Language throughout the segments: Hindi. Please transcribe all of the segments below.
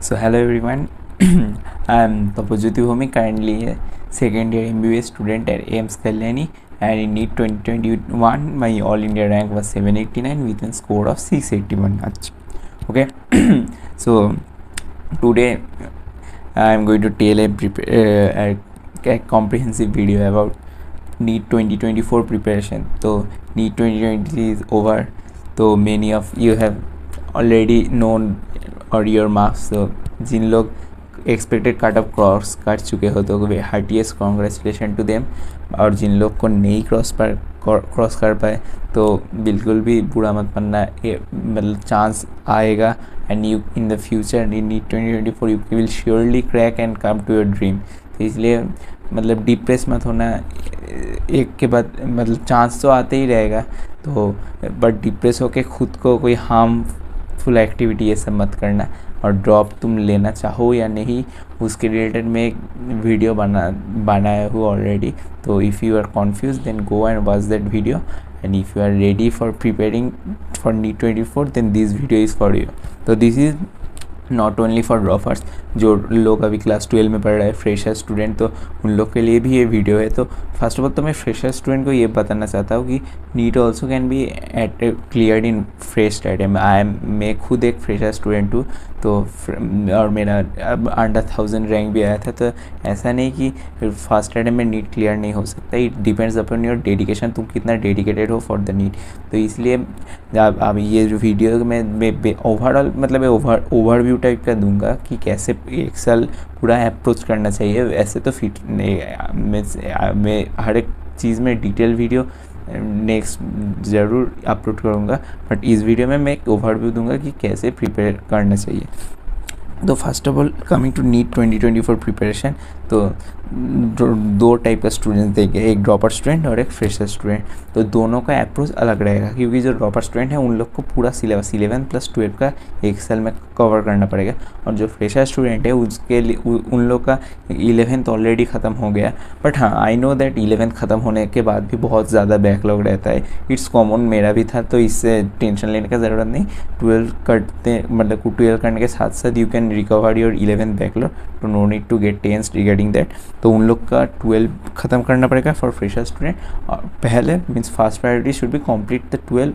So hello everyone, I am Tapajyoti Bhumi, currently a second year MBBS student at AIMS Kalyani, and in NEET 2021 my all India rank was 789 with a score of 681. Okay, so today I am going to tell a comprehensive video about NEET 2024 preparation. So NEET 2020 is over, so many of you have already known और योर मार्क्स. तो जिन लोग एक्सपेक्टेड कट ऑफ क्रॉस कर चुके हो तो हार्टिएस्ट कॉन्ग्रेचुलेशन टू देम, और जिन लोग को नहीं क्रॉस कर पाए तो बिल्कुल भी बुरा मत मानना, मतलब चांस आएगा and you in the future in NEET 2024 you will surely crack and come to your dream. तो इसलिए मतलब डिप्रेस मत होना, एक के बाद मतलब चांस तो आते ही रहेगा, तो बट डिप्रेस होके खुद को कोई हार्मफुल एक्टिविटी ये सब मत करना. और ड्रॉप तुम लेना चाहो या नहीं उसके रिलेटेड में एक वीडियो बनाया हूँ ऑलरेडी. तो if you are confuse then go and watch that video, and if you are ready for preparing for NEET 24 then this video is for you. तो this is not only for droppers, जो लोग अभी क्लास 12 में पढ़ रहे हैं, फ्रेशर स्टूडेंट, तो उन लोग के लिए भी ये वीडियो है. तो फर्स्ट ऑफ ऑल तो मैं फ्रेशर स्टूडेंट को ये बताना चाहता हूँ कि NEET also can be cleared in fresh स्टैटम. मैं खुद एक फ्रेशर स्टूडेंट हूँ, तो और मेरा अब अंडर 1000 रैंक भी आया था. तो ऐसा नहीं कि फर्स्ट अटेम्प्ट में नीट क्लियर नहीं हो सकता, it depends upon your dedication, तुम कितना डेडिकेटेड हो फॉर द नीट. तो इसलिए अब ये जो वीडियो में ओवरऑल मतलब ओवरव्यू टाइप का दूंगा कि कैसे एक्सेल पूरा अप्रोच करना चाहिए. वैसे तो फिट मैं हर एक चीज़ में डिटेल वीडियो नेक्स्ट ज़रूर अपलोड करूँगा, बट इस वीडियो में मैं एक ओवरव्यू दूंगा कि कैसे प्रिपेयर करना चाहिए. तो first of all coming to NEET 2024 preparation, तो दो टाइप का स्टूडेंट देंगे, एक ड्रॉपर स्टूडेंट और एक फ्रेशर स्टूडेंट. तो दोनों का अप्रोच अलग रहेगा, क्योंकि जो ड्रॉपर स्टूडेंट है उन लोग को पूरा सिलेबस 11 + 12 का एक साल में कवर करना पड़ेगा, और जो फ्रेशर स्टूडेंट है उसके लिए उन लोग का 11th ऑलरेडी ख़त्म हो गया. बट हाँ, आई नो दैट 11th ख़त्म होने के बाद भी बहुत ज़्यादा बैकलॉग रहता है. इट्स कॉमन, मेरा भी था, तो इससे टेंशन लेने का ज़रूरत नहीं. 12 करते मतलब 12 करने के साथ साथ you can recover your 11th backlog, तो no need to get tensed regarding that. तो उन लोग का 12 ख़त्म करना पड़ेगा फॉर फ्रेशर स्टूडेंट. और पहले means first priority should be complete the 12,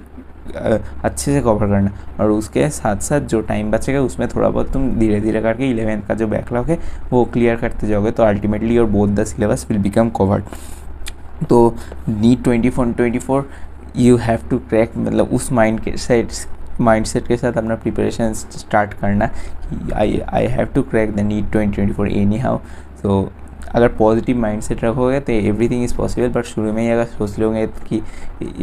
अच्छे से कवर करना, और उसके साथ साथ जो टाइम बचेगा उसमें थोड़ा बहुत तुम धीरे धीरे करके 11th का जो बैकलॉग है वो क्लियर करते जाओगे, तो ultimately your both the syllabus will become covered. तो NEET 2024 you have to crack, मतलब उस माइंडसेट के साथ अपना प्रिपरेशन स्टार्ट करना. I have to crack the NEET 2024 anyhow. तो अगर पॉजिटिव माइंडसेट रखोगे तो एवरीथिंग इज़ पॉसिबल. बट शुरू में ही अगर सोच लोगे कि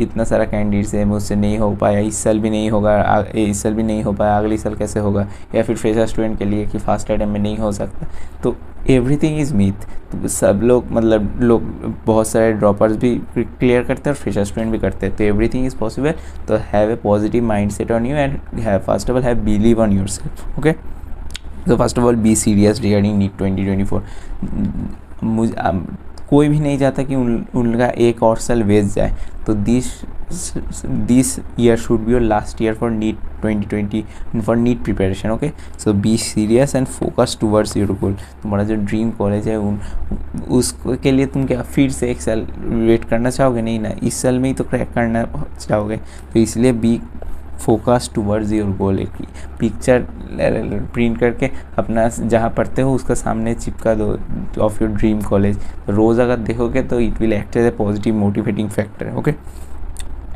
इतना सारा कैंडिडेट्स है, मुझसे नहीं हो पाया, इस साल भी नहीं होगा, इस साल भी नहीं हो पाया, अगले साल कैसे होगा, या फिर फ्रेशर स्टूडेंट के लिए कि फर्स्ट अटेम्प्ट में नहीं हो सकता, तो एवरीथिंग इज़ मीथ. तो सब लोग मतलब बहुत सारे ड्रॉपर्स भी क्लियर करते हैं और फ्रेशर स्टूडेंट भी करते हैं, तो एवरीथिंग इज़ पॉसिबल. तो have a positive mind set on you and have first of all have believe on your self. Okay, तो first of all be serious regarding NEET 2024. कोई भी नहीं चाहता कि उनका एक और साल वेस्ट जाए. तो this year should be your last year for NEET 2020 for NEET preparation. Okay, so be serious and focus towards your goal. तुम्हारा जो ड्रीम कॉलेज है उसके लिए तुम क्या फिर से एक साल वेट करना चाहोगे? नहीं ना, इस साल में ही तो क्रैक करना चाहोगे. तो इसलिए B focus towards your goal. एक पिक्चर प्रिंट करके अपना जहाँ पढ़ते हो उसका सामने चिपका दो ऑफ योर ड्रीम कॉलेज. रोज़ अगर देखोगे तो it will act as a positive motivating factor. Okay,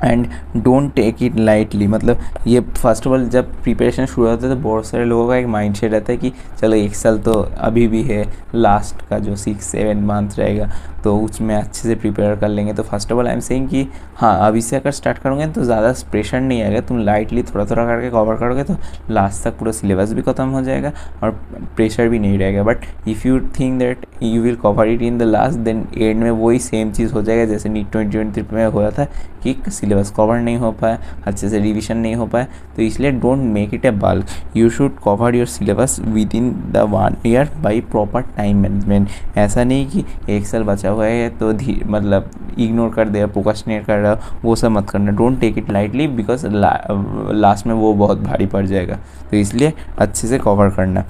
and don't take it lightly. मतलब ये फर्स्ट ऑफ ऑल जब प्रिपरेशन शुरू होता है तो बहुत सारे लोगों का एक माइंड सेट रहता है कि चलो एक साल तो अभी भी है, लास्ट का जो 6-7 मंथ रहेगा तो उसमें अच्छे से प्रिपेयर कर लेंगे. तो first of all I am saying कि हाँ, अभी से अगर स्टार्ट करोगे तो ज़्यादा प्रेशर नहीं आएगा, तुम लाइटली थोड़ा थोड़ा करके कवर करोगे तो लास्ट तक पूरा सिलेबस भी ख़त्म हो जाएगा और प्रेशर भी नहीं रहेगा. But if you think that you will cover it in the last, then end में वही सेम चीज़ हो जाएगा जैसे NEET 2023 में हुआ था कि सिलेबस कवर नहीं हो पाया, अच्छे से रिविजन नहीं हो पाया. तो इसलिए don't make it A bulk, you should cover your syllabus with in the 1 year by proper time management. ऐसा नहीं कि एक साल बचा हुआ है तो मतलब इग्नोर कर दे, प्रोक्रास्टिनेट कर रहा है, वो सब मत करना. Don't take it lightly because last में वो बहुत भारी पड़ जाएगा. तो इसलिए अच्छे से कवर करना.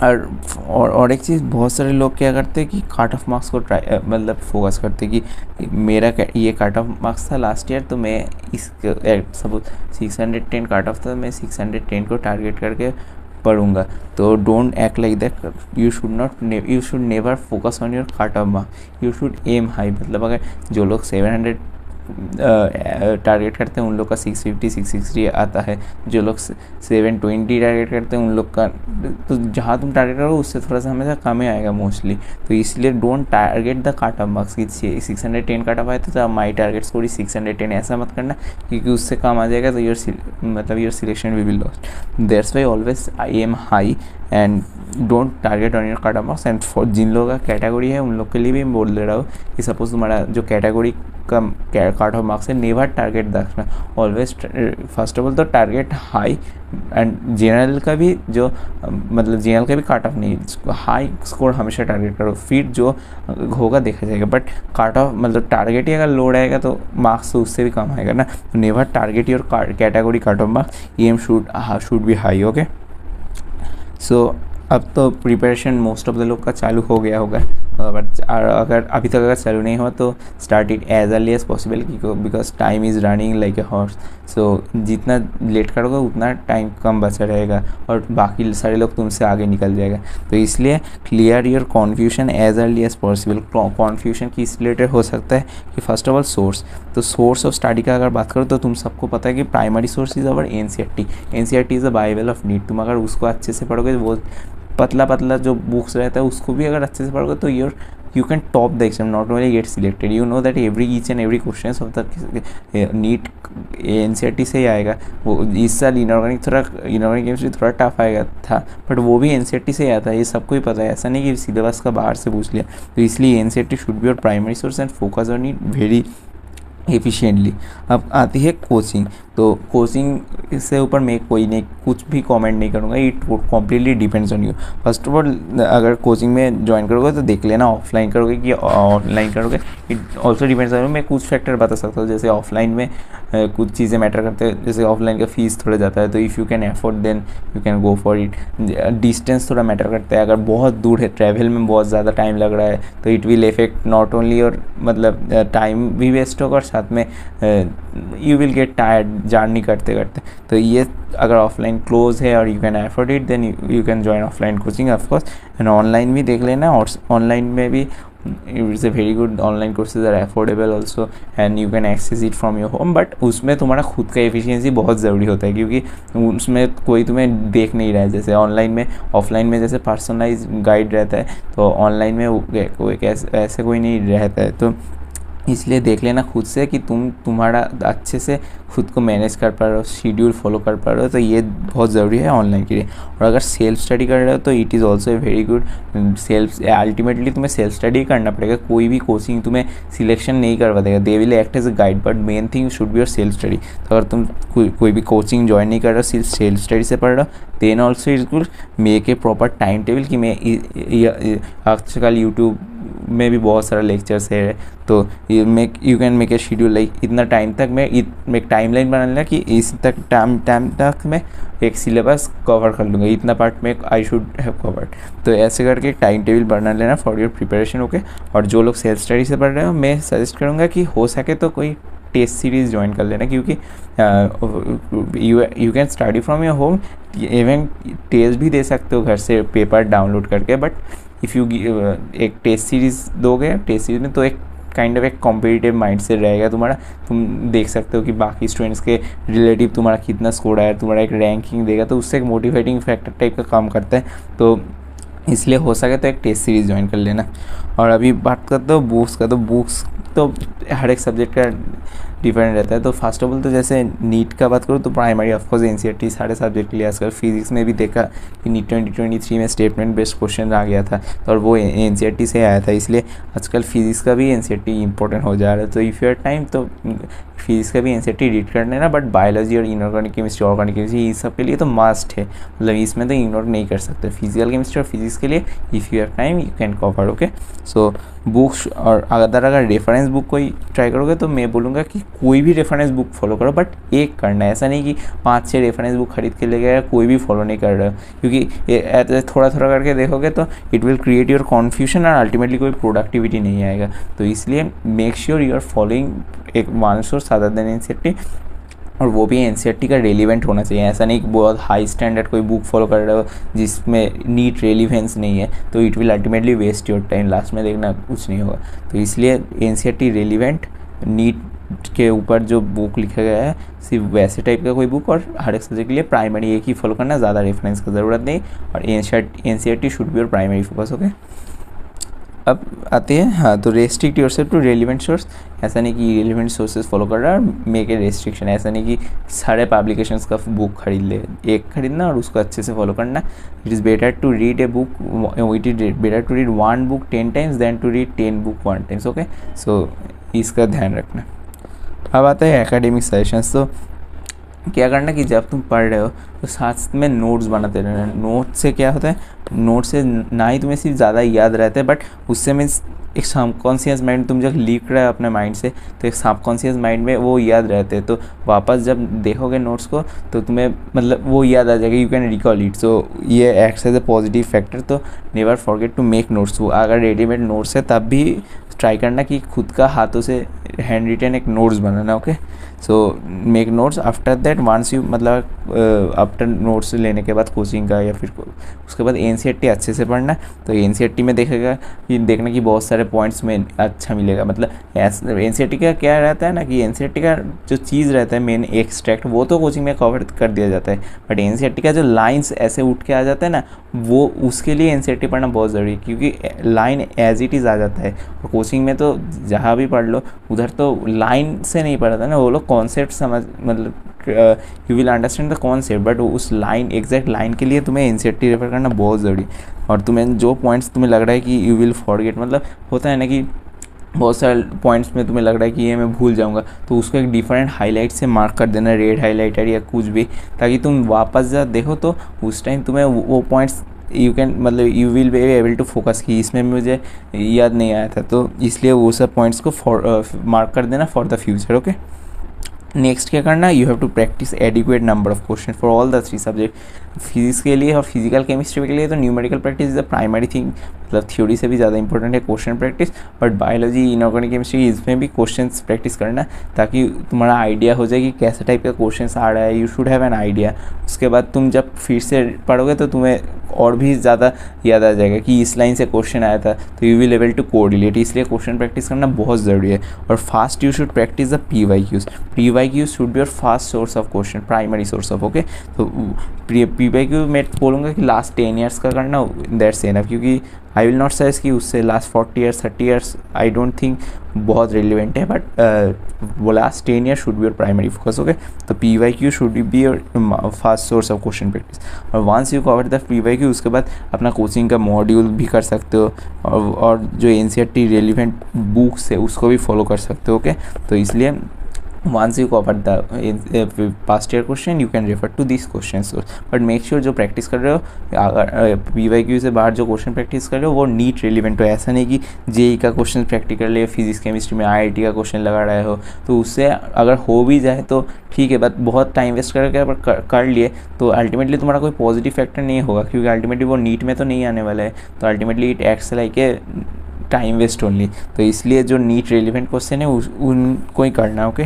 और एक चीज़, बहुत सारे लोग क्या करते हैं कि कट ऑफ मार्क्स को ट्राई मतलब फोकस करते हैं कि मेरा ये कट ऑफ मार्क्स था लास्ट ईयर, तो मैं इस सपोज 610 कट ऑफ था, मैं 610 को टारगेट करके पढ़ूंगा। तो don't act like that, you should never focus on your cut off marks, you should aim high. मतलब अगर जो लोग 700 टारगेट करते हैं उन लोग का 650 660 आता है, जो लोग 720 टारगेट करते हैं उन लोग का, तो जहाँ तुम टारगेट करो उससे थोड़ा सा हमेशा कम ही आएगा मोस्टली। तो इसलिए don't target the cut off marks की 610 कट ऑफ आए तो माई टारगेट स्कोर 610, ऐसा मत करना, क्योंकि उससे कम आ जाएगा तो your selection will be lost. That's why always aim high and don't target on your cut off marks. And for जिन लोगों का कैटेगरी है उन लोग के लिए भी बोल दे रहा हूँ कि सपोज तुम्हारा जो कैटेगरी का कट ऑफ मार्क्स है, never target that, always first of all तो टारगेट हाई। एंड जनरल का भी जो मतलब जनरल का भी कट ऑफ नहीं, हाई स्कोर हमेशा टारगेट करो, फिर जो होगा देखा जाएगा। बट कट ऑफ मतलब टारगेट ही अगर लो रहेगा तो मार्क्स तो उससे भी कम आएगा ना। तो never target your category cut off marks, aim should be high. Okay, so अब तो प्रिपरेशन मोस्ट ऑफ द लोग का चालू हो गया होगा, बट अगर अभी तक अगर चालू नहीं हुआ तो start it as early as possible, because time is running like a horse. So जितना लेट करोगे उतना टाइम कम बचा रहेगा और बाकी सारे लोग तुमसे आगे निकल जाएगा। तो इसलिए clear your confusion as early as possible. Confusion किस रिलेटेड हो सकता है कि फर्स्ट ऑफ ऑल सोर्स, तो सोर्स ऑफ स्टडी का अगर बात करो तो तुम सबको पता है कि primary source is our NCERT is a Bible of NEET. तुम अगर उसको अच्छे से पढ़ोगे, वो पतला जो बुक्स रहता है उसको भी अगर अच्छे से पढ़ोगे तो you can top the exam, not only get selected. You know that each and every questions of the NEET NCERT से ही आएगा। वो इस साल इनऑर्गेनिक केमिस्ट्री थोड़ा टफ आएगा था, बट वो भी NCERT से ही आता है, ये सबको ही पता है, ऐसा नहीं कि सिलेबस का बाहर से पूछ लिया। तो इसलिए NCERT should be your primary source and focus on it very efficiently. अब आती है कोचिंग, तो कोचिंग से ऊपर मैं कुछ भी कमेंट नहीं करूँगा, it completely depends on you. First of all अगर कोचिंग में ज्वाइन करोगे तो देख लेना ऑफलाइन करोगे कि ऑनलाइन करोगे, it also depends on you. मैं कुछ फैक्टर बता सकता हूँ, जैसे ऑफलाइन में कुछ चीज़ें मैटर करते हैं, जैसे ऑफलाइन का फीस थोड़ा जाता है, तो if you can afford then you can go for it. Distance थोड़ा मैटर करता है, अगर बहुत दूर है, ट्रैवल में बहुत ज़्यादा टाइम लग रहा है तो it will effect not only और मतलब टाइम भी वेस्ट होगा और साथ में you will get tired journey करते करते। तो ये अगर ऑफलाइन क्लोज है और you can afford it then you can join offline coaching of course. And online भी देख लेना, और ऑनलाइन में भी it's a very good, online courses are affordable also and you can access it from your home. But उसमें तुम्हारा खुद का एफिशिएंसी बहुत ज़रूरी होता है, क्योंकि उसमें कोई तुम्हें देख नहीं रहा है। जैसे ऑनलाइन में, ऑफलाइन में जैसे पर्सनलाइज गाइड रहता है, तो ऑनलाइन में ऐसे कोई नहीं रहता है। तो इसलिए देख लेना खुद से कि तुम्हारा अच्छे से खुद को मैनेज कर पा रहे हो, शेड्यूल फॉलो कर पा रहे हो, तो ये बहुत ज़रूरी है ऑनलाइन के लिए। और अगर सेल्फ स्टडी कर रहे हो तो it is also a very good. Ultimately तुम्हें सेल्फ स्टडी करना पड़ेगा, कोई भी कोचिंग तुम्हें सिलेक्शन नहीं करवा देगा, they will act as a guide, but main thing should be your self study. तो अगर तुम कोई भी कोचिंग ज्वाइन नहीं कर रहे हो, सिर्फ सेल्फ स्टडी से पढ़ रहे हो, then also it's good make a proper time table कि मैं आजकल यूट्यूब में भी बहुत सारा लेक्चर्स है, तो you can make a schedule like इतना टाइम तक मैं एक टाइमलाइन बना लेना कि इस टाइम तक मैं एक सिलेबस कवर कर लूँगा, इतना पार्ट में आई शुड हैव कवर्ड। तो ऐसे करके एक टाइम टेबल बना लेना फॉर योर प्रिपरेशन। ओके, और जो लोग सेल्फ स्टडी से पढ़ रहे हो, मैं सजेस्ट करूँगा कि हो सके तो कोई टेस्ट सीरीज़ ज्वाइन कर लेना, क्योंकि you can study from your home, even test भी दे सकते हो घर से पेपर डाउनलोड करके। बट इफ़ यू एक टेस्ट सीरीज़ दोगे, टेस्ट सीरीज में तो एक काइंड ऑफ एक कॉम्पिटिटिव माइंड से रहेगा तुम्हारा, तुम देख सकते हो कि बाकी स्टूडेंट्स के रिलेटिव तुम्हारा कितना स्कोर आया, तुम्हारा एक रैंकिंग देगा, तो उससे एक मोटिवेटिंग फैक्टर टाइप का काम करता है। तो इसलिए हो सके तो एक टेस्ट सीरीज़ ज्वाइन कर लेना। और अभी बात करते हो बुक्स का, तो बुक्स तो हर एक सब्जेक्ट का डिफरेंट रहता है। तो फर्स्ट ऑफ ऑल तो जैसे नीट का बात करूँ तो प्राइमरी ऑफकोर्स NCERT सारे सब्जेक्ट लिए, आजकल फिजिक्स में भी देखा कि नीट 2023 में स्टेटमेंट बेस्ड क्वेश्चन आ गया था, तो और वो NCERT से आया था, इसलिए आजकल फिजिक्स का भी NCERT इंपॉर्टेंट हो जा रहा है। तो इफ़ यूर टाइम तो फिजिक्स का भी NCERT रीड कर लेना, बट बायोलॉजी और इनऑर्गेनिक केमिस्ट्री, ऑर्गेनिक केमिस्ट्री, ये सब के लिए तो मस्ट है, मतलब इसमें तो इग्नोर नहीं कर सकते। फिजिकल केमिस्ट्री और फिजिक्स के लिए if you have time you can cover. Okay, so books, और अगर रेफरेंस बुक कोई ट्राई करोगे तो मैं बोलूँगा कि कोई भी रेफरेंस बुक फॉलो करो, बट एक करना है, ऐसा नहीं कि 5-6 रेफरेंस बुक खरीद के ले गए कोई भी फॉलो नहीं कर रहे हो, क्योंकि थोड़ा थोड़ा करके देखोगे तो it will create your confusion और अल्टीमेटली कोई प्रोडक्टिविटी नहीं आएगा। तो इसलिए make sure you are following एक one source other than NCERT, और वो भी एनसीईआरटी का रेलिवेंट होना चाहिए। ऐसा नहीं कि बहुत हाई स्टैंडर्ड कोई बुक फॉलो कर रहे हो जिसमें नीट रेलिवेंस नहीं है, तो it will ultimately waste your time, last में देखना कुछ नहीं होगा। तो इसलिए एनसीईआरटी रेलिवेंट नीट के ऊपर जो बुक लिखा गया है सिर्फ वैसे टाइप का कोई बुक, और हर एक सब्जेक्ट के लिए प्राइमरी एक ही फॉलो करना, ज़्यादा रेफरेंस की ज़रूरत नहीं, और NCERT should be your primary focus. Okay, अब आते हैं हाँ, तो restrict yourself to relevant source. ऐसा नहीं कि रेलिवेंट सोर्सेज फॉलो कर रहा है, मेक ए रेस्ट्रिक्शन, ऐसा नहीं कि सारे पब्लिकेशंस का बुक खरीद ले, एक खरीदना और उसको अच्छे से फॉलो करना। It is better to read a book, it is better to read 1 book 10 times than to read 10 book 1 times. Okay, so इसका ध्यान रखना। अब आता है एकेडमिक सजेशंस। तो क्या करना कि जब तुम पढ़ रहे हो तो साथ में नोट्स बनाते रहना। नोट से क्या होता है, नोट से ना ही तुम्हें सिर्फ ज़्यादा याद रहता है, बट उससे मीन्स एक सबकॉन्शियस माइंड, तुम जब लिख रहे हो अपने माइंड से तो एक सबकॉन्शियस माइंड में वो याद रहते हैं, तो वापस जब देखोगे नोट्स को तो तुम्हें मतलब वो याद आ जाएगा, you can recall it. So ये acts as a positive factor. तो never forget to make notes. अगर रेडीमेड नोट्स है तब भी ट्राई करना कि खुद का हाथों से हैंड रिटन एक नोट्स बनाना। Okay, so make notes after that, once you मतलब आफ्टर नोट्स लेने के बाद कोचिंग का या फिर उसके बाद एनसीईआरटी अच्छे से पढ़ना। तो एनसीईआरटी में देखेगा कि देखना कि बहुत सारे पॉइंट्स में अच्छा मिलेगा। मतलब एनसीईआरटी का क्या रहता है ना कि एनसीईआरटी का जो चीज़ रहता है मेन एक्सट्रैक्ट, वो तो कोचिंग में कवर कर दिया जाता है, बट एनसीईआरटी का जो लाइन्स ऐसे उठ के आ जाता है ना, वो उसके लिए एनसीईआरटी पढ़ना बहुत ज़रूरी है, क्योंकि लाइन एज इट इज़ आ जाता है। और कोचिंग में तो जहाँ भी पढ़ लो उधर तो लाइन से नहीं पढ़ता ना, वो लोग कॉन्सेप्ट समझ, मतलब you will understand the concept, but उस लाइन एग्जैक्ट लाइन के लिए तुम्हें एनसीईआरटी रेफर करना बहुत ज़रूरी। और तुम्हें जो पॉइंट्स तुम्हें लग रहा है कि यू विल फॉरगेट, मतलब होता है ना कि बहुत सारे पॉइंट्स में तुम्हें लग रहा है कि ये मैं भूल जाऊंगा, तो उसको एक डिफरेंट हाईलाइट से मार्क कर देना, रेड हाईलाइटर या कुछ भी, ताकि तुम वापस जब देखो तो उस टाइम तुम्हें वो पॉइंट्स यू कैन मतलब you will be able to focus कि इसमें मुझे याद नहीं आया था, तो इसलिए वो सब पॉइंट्स को मार्क कर देना for the future. Okay, next क्या करना, you have to practice adequate number of question for all the 3 subject. Physics के लिए और फिजिकल केमिस्ट्री के लिए तो numerical practice is the primary thing, मतलब थ्योरी से भी ज़्यादा इंपॉर्टेंट है question practice. But biology, inorganic chemistry, इसमें भी क्वेश्चंस प्रैक्टिस करना, ताकि तुम्हारा आइडिया हो जाए कि कैसे टाइप का क्वेश्चंस आ रहा है, you should have an idea. उसके बाद तुम जब फिर से पढ़ोगे तो तुम्हें और भी ज़्यादा याद आ जाएगा कि इस लाइन से क्वेश्चन आया था, तो you will able to correlate. इसलिए क्वेश्चन प्रैक्टिस करना बहुत ज़रूरी है। और fast you should practice the PYQs। PYQs should be your fast source of question, primary source of. Okay, तो PYQ मैं बोलूँगा कि लास्ट 10 ईयर्स का करना, दैट्स एनफ, क्योंकि आई विल नॉट सजेस्ट कि उससे last 40 years 30 years I don't think बहुत रिलेवेंट है, बट वो last 10 year should be your primary focus. Okay, तो PYQ should be your fast source of question practice. और once you cover the PYQ, उसके बाद अपना कोचिंग का मॉड्यूल भी कर सकते हो, और जो एनसीईआरटी रेलिवेंट बुक्स है उसको भी फॉलो कर सकते हो। ओके, तो इसलिए once you cover the past year question you can refer to these questions, but make sure जो प्रैक्टिस कर रहे हो, अगर PYQ से बाहर जो क्वेश्चन प्रैक्टिस कर रहे हो वो नीट रेलिवेंट हो। ऐसा नहीं कि जेई का क्वेश्चन प्रैक्टिकली फिजिक्स केमिस्ट्री में IIT का क्वेश्चन लगा रहे हो, तो उससे अगर हो भी जाए तो ठीक है, बट बहुत टाइम वेस्ट करके कर लिए तो अल्टीमेटली तुम्हारा कोई पॉजिटिव फैक्टर नहीं होगा, क्योंकि अल्टीमेटली वो नीट में तो नहीं आने वाला है, तो ultimately it acts like a time waste only. तो इसलिए जो नीट रेलिवेंट क्वेश्चन है उनको ही करना। ओके,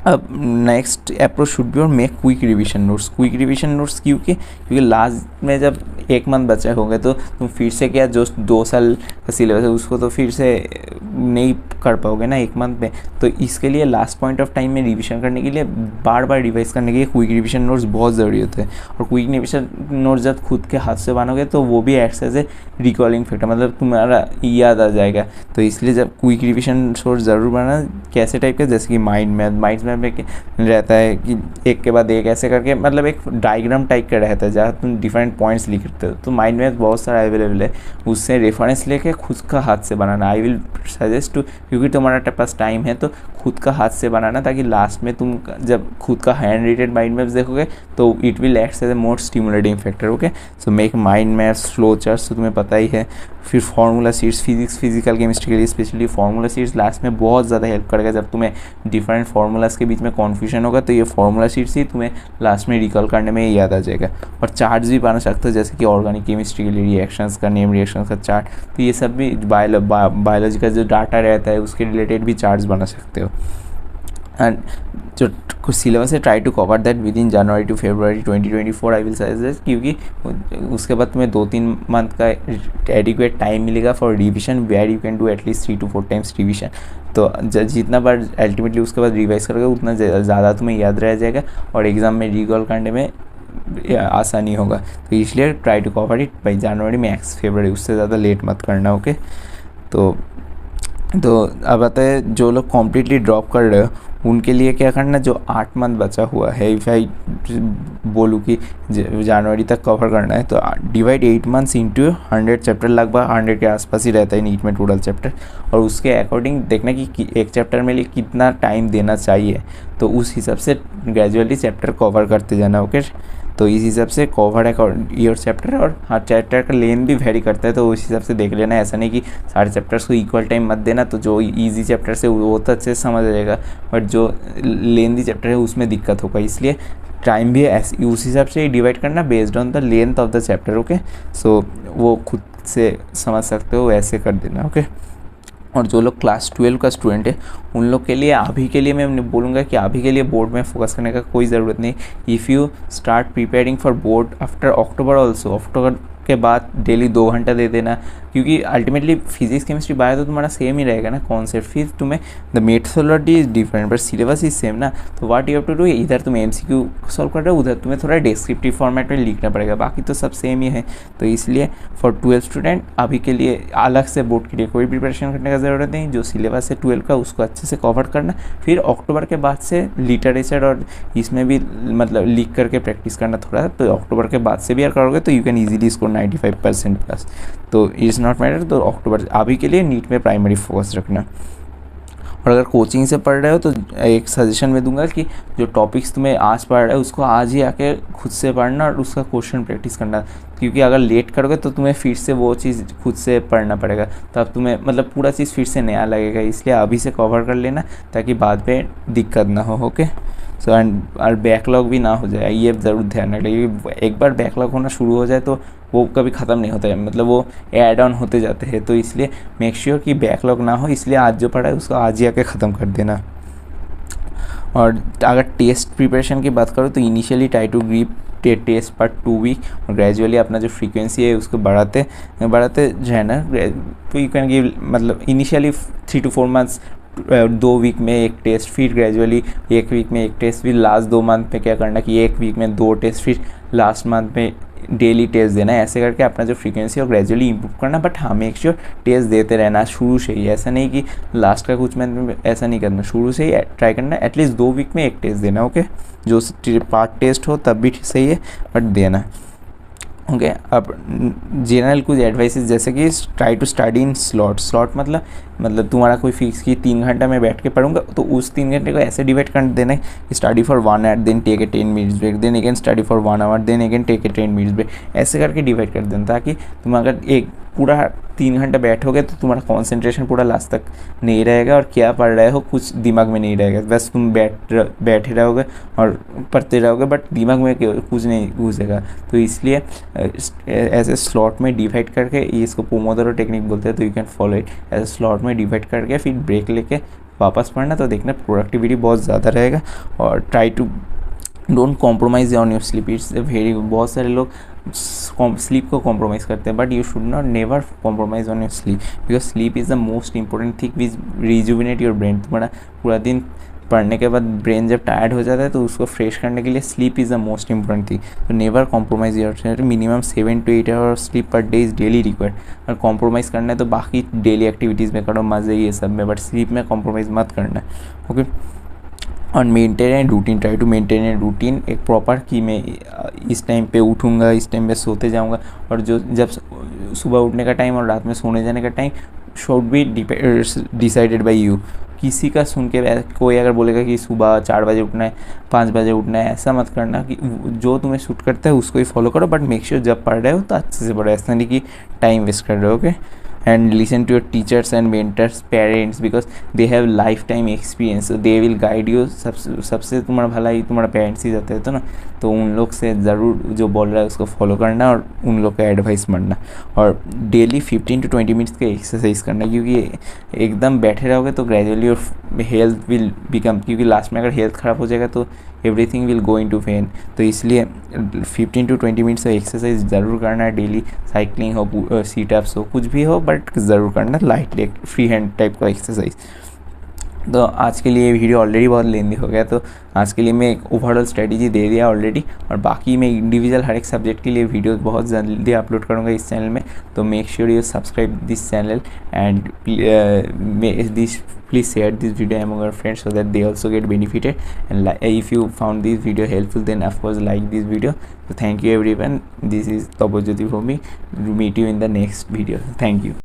अब नेक्स्ट अप्रोच शुड बी और make quick revision notes. Quick revision notes क्योंकि लास्ट में जब 1 मंथ बचे होंगे तो तुम फिर से क्या जो 2 साल का सिलेबस है उसको तो फिर से नहीं कर पाओगे ना 1 मंथ में। तो इसके लिए लास्ट पॉइंट ऑफ टाइम में रिवीजन करने के लिए, बार बार रिवाइज करने के लिए क्विक रिवीजन नोट्स बहुत ज़रूरी होते हैं। और क्विक रिवीजन नोट्स जब खुद के हाथ से बनाओगे तो वो भी acts as a recalling factor, मतलब तुम्हारा याद आ जाएगा। तो इसलिए जब क्विक रिवीजन नोट्स ज़रूर बनाना, कैसे टाइप के, जैसे कि माइंड मैप में रहता है कि एक के बाद एक ऐसे करके, मतलब एक डायग्राम टाइप का रहता है जहाँ तुम डिफरेंट डिफरेंट पॉइंट्स लिखते हो, तो माइंड मैप बहुत सारा अवेलेबल है, उससे रेफरेंस लेके खुद का हाथ से बनाना। आई विल सजेस्ट टू, क्योंकि तुम्हारा पास टाइम है तो खुद का हाथ से बनाना, ताकि लास्ट में तुम जब खुद का हैंड रिटेड माइंड मैप्स देखोगे तो it will act as a more stimulating factor. Okay, so make mind maps, flow charts तो तुम्हें पता ही है। फिर फार्मूला शीट्स, फिजिकल केमिस्ट्री के लिए स्पेशली फार्मूला शीट्स लास्ट में बहुत ज़्यादा हेल्प करेगा। जब तुम्हें डिफरेंट फार्मूलाज के बीच में कन्फ्यूजन होगा तो ये फार्मूला शीट्स ही तुम्हें लास्ट में रिकॉल करने में याद आ जाएगा। और चार्ट्स भी बना सकते हो, जैसे कि ऑर्गेनिक केमिस्ट्री के लिए रिएक्शंस का, नेम रिएक्शंस का चार्ट, तो ये सब भी बायोलॉजी का जो डाटा रहता है उसके रिलेटेड भी चार्ट्स बना सकते हो। एंड जो कुछ सिलेबस है, try to cover that within January to February 2024 I will suggest, क्योंकि उसके बाद तुम्हें 2-3 मंथ का एडिक्वेट टाइम मिलेगा for revision, where you can do at least 3 to 4 times revision. तो जितना बार अल्टीमेटली उसके बाद रिवाइज करोगे उतना ज़्यादा तुम्हें याद रह जाएगा और एग्ज़ाम में रिकॉल करने में आसानी होगा। तो इसलिए try to cover it by January, max February, उससे ज़्यादा लेट मत करना। ओके, तो अब आता है जो लोग कम्प्लीटली ड्रॉप कर रहे हो उनके लिए क्या करना। जो 8 मंथ बचा हुआ है, इफ़ आई बोलूँ कि जनवरी तक कवर करना है, तो डिवाइड 8 मंथ्स इंटू 100 चैप्टर, लगभग 100 के आसपास ही रहता है नीट में टोटल चैप्टर, और उसके अकॉर्डिंग देखना कि एक चैप्टर में लिए कितना टाइम देना चाहिए, तो उस हिसाब से ग्रेजुअली चैप्टर कवर करते जाना। ओके, तो इस हिसाब से कवर योर चैप्टर, और हर चैप्टर का लेंथ भी वेरी करता है, तो उस हिसाब से देख लेना। ऐसा नहीं कि सारे चैप्टर्स को इक्वल टाइम मत देना, तो जो इजी चैप्टर है वो तो अच्छे से समझ आ जाएगा, बट जो लेंथी चैप्टर है उसमें दिक्कत होगा, इसलिए टाइम भी ऐसे उस हिसाब से ही डिवाइड करना based on the length of the chapter. Okay, so वो खुद से समझ सकते हो, ऐसे कर देना। ओके, और जो लोग क्लास 12 का स्टूडेंट है उन लोग के लिए अभी के लिए मैं बोलूँगा कि अभी के लिए बोर्ड में फोकस करने का कोई ज़रूरत नहीं। If you start preparing for board after October also, अक्टूबर के बाद डेली 2 घंटा दे देना, क्योंकि अल्टीमेटली फिजिक्स केमिस्ट्री बायो तो तुम्हारा सेम ही रहेगा ना कॉन्सेप्ट, फिर तुम्हें the methodology is different but syllabus is same ना। तो what you have to do, इधर तुम MCQ सॉल्व कर रहे हो, उधर तुम्हें थोड़ा डिस्क्रिप्टिव फॉर्मेट में लिखना पड़ेगा, बाकी तो सब सेम ही है। तो इसलिए फॉर 12 स्टूडेंट अभी के लिए अलग से बोर्ड के लिए कोई प्रिपरेशन करने का ज़रूरत नहीं। जो सिलेबस है 12 का उसको अच्छे से कवर करना, फिर अक्टूबर के बाद से लिटरेचर और इसमें भी मतलब लिख करके प्रैक्टिस करना थोड़ा, तो अक्टूबर के बाद से भी अगर करोगे तो you can easily score 95% plus. तो इट्स नॉट मैटर, तो अक्टूबर अभी के लिए नीट में प्राइमरी फोकस रखना। और अगर कोचिंग से पढ़ रहे हो तो एक सजेशन मैं दूंगा कि जो टॉपिक्स तुम्हें आज पढ़ रहे हो उसको आज ही आके खुद से पढ़ना और उसका क्वेश्चन प्रैक्टिस करना, क्योंकि अगर लेट करोगे तो तुम्हें फिर से वो चीज़ खुद से पढ़ना पड़ेगा, तब तुम्हें मतलब पूरा चीज़ फिर से नया लगेगा, इसलिए अभी से कवर कर लेना ताकि बाद में दिक्कत ना हो। ओके, सो एंड और बैकलॉग भी ना हो जाए, ये ज़रूर ध्यान रखना, क्योंकि एक बार बैकलॉग होना शुरू हो जाए तो वो कभी ख़त्म नहीं होता है, मतलब वो ऐड ऑन होते जाते हैं, तो इसलिए मेक श्योर कि बैकलॉग ना हो, इसलिए आज जो पढ़ा है उसको आज ही आके ख़त्म कर देना। और अगर टेस्ट प्रिपरेशन की बात करो तो initially try to grip test पर 2 वीक, और ग्रेजुअली अपना जो फ्रीक्वेंसी है उसको बढ़ाते जो है ना, तो यू कैन गिव मतलब इनिशियली 3 to 4 मंथ्स 2 वीक में एक टेस्ट, फिर ग्रेजुअली 1 वीक में एक टेस्ट, फिर लास्ट 2 मंथ में क्या करना कि 1 वीक में 2 टेस्ट, फिर लास्ट मंथ में डेली टेस्ट देना है, ऐसे करके अपना जो फ्रीक्वेंसी है वो ग्रेजुअली इंप्रूव करना। बट हाँ, मेक श्योर टेस्ट देते रहना शुरू से ही, ऐसा नहीं कि लास्ट का कुछ मंथ में, ऐसा नहीं करना, शुरू से ही ट्राई करना, एटलीस्ट 2 वीक में एक टेस्ट देना। ओके, जो पार्ट टेस्ट हो तब भी सही है बट देना। ओके, अब जनरल कुछ एडवाइसेस जैसे कि try to study in slot मतलब तुम्हारा कोई फिक्स की 3 घंटा में बैठ के पढ़ूंगा, तो उस 3 घंटे को ऐसे डिवाइड कर देना है कि study for 1 hour, then take a 10 minutes break, then again study for 1 hour, then again take a 10 minutes break, ऐसे करके डिवाइड कर देना, ताकि तुम अगर एक पूरा 3 घंटा बैठोगे तो तुम्हारा कॉन्सेंट्रेशन पूरा लास्ट तक नहीं रहेगा और क्या पढ़ रहे हो कुछ दिमाग में नहीं रहेगा, बस तुम बैठे रहोगे और पढ़ते रहोगे बट दिमाग में कुछ नहीं घुसेगा। तो इसलिए ऐसे स्लॉट में डिवाइड करके, इसको पोमोडोरो टेक्निक बोलते हैं, तो यू कैन फॉलो इट, ऐसे स्लॉट में डिवाइड करके फिर ब्रेक लेके वापस पढ़ना, तो देखना प्रोडक्टिविटी बहुत ज़्यादा रहेगा। और try to don't compromise on your sleep, it's very, बहुत सारे लोग स्लीप को कॉम्प्रोमाइज़ करते हैं, but you should not never compromise on your sleep, because sleep is the most important thing which rejuvenate your brain. तुम्हारा पूरा दिन पढ़ने के बाद ब्रेन जब टायर्ड हो जाता है तो उसको फ्रेश करने के लिए sleep is the most important thing, तो never compromise your, minimum 7 to 8 hour sleep per day is daily required. और कॉम्प्रोमाइज़ करना है तो बाकी डेली एक्टिविटीज़ में करो, मज़े ये सब में, बट स्लीप में कॉम्प्रोमाइज़ मत करना। ओके, और maintain a routine, try to maintain a routine, एक प्रॉपर कि मैं इस टाइम पे उठूँगा, इस टाइम पे सोते जाऊँगा, और जो जब सुबह उठने का टाइम और रात में सोने जाने का time should be decided by you. किसी का सुन के कोई अगर बोलेगा कि सुबह 4 बजे उठना है, 5 बजे उठना है, ऐसा मत करना। कि जो तुम्हें सूट करता है उसको ही फॉलो करो, बट मेक श्योर जब पढ़ रहे हो तो अच्छे से पढ़ो, ऐसा नहीं कि टाइम वेस्ट कर रहे हो। Okay, and listen to your teachers and mentors, parents, because they have lifetime experience, so they will guide you। सबसे तुम्हारा भला ही तुम्हारा पेरेंट्स ही जाते हैं तो ना, तो उन लोग से ज़रूर जो बोल रहा है उसको फॉलो करना और उन लोग का एडवाइस मानना। और डेली 15 to 20 मिनट्स का एक्सरसाइज करना, क्योंकि एकदम बैठे रहोगे तो ग्रेजुअली और हेल्थ विल बिकम, क्योंकि लास्ट में अगर हेल्थ ख़राब हो जाएगा तो everything will go into vain. तो इसलिए 15 to 20 मिनट्स का एक्सरसाइज ज़रूर करना है डेली। साइकिलिंग हो, सीटअप्स हो, कुछ भी हो, बट ज़रूर करना light leg free hand type का एक्सरसाइज। तो आज के लिए वीडियो ऑलरेडी बहुत लेंदी हो गया, तो आज के लिए मैं एक ओवरऑल स्ट्रेटजी दे दिया ऑलरेडी, और बाकी मैं इंडिविजुअल हर एक सब्जेक्ट के लिए वीडियो बहुत जल्दी अपलोड करूँगा इस चैनल में। तो make sure you subscribe this channel and please share this video among your friends so that they also get benefited, and if you found this video helpful, then of course like this video। So thank you everyone, this is Tabojyoti Bhumi, meet you in the next video, thank you।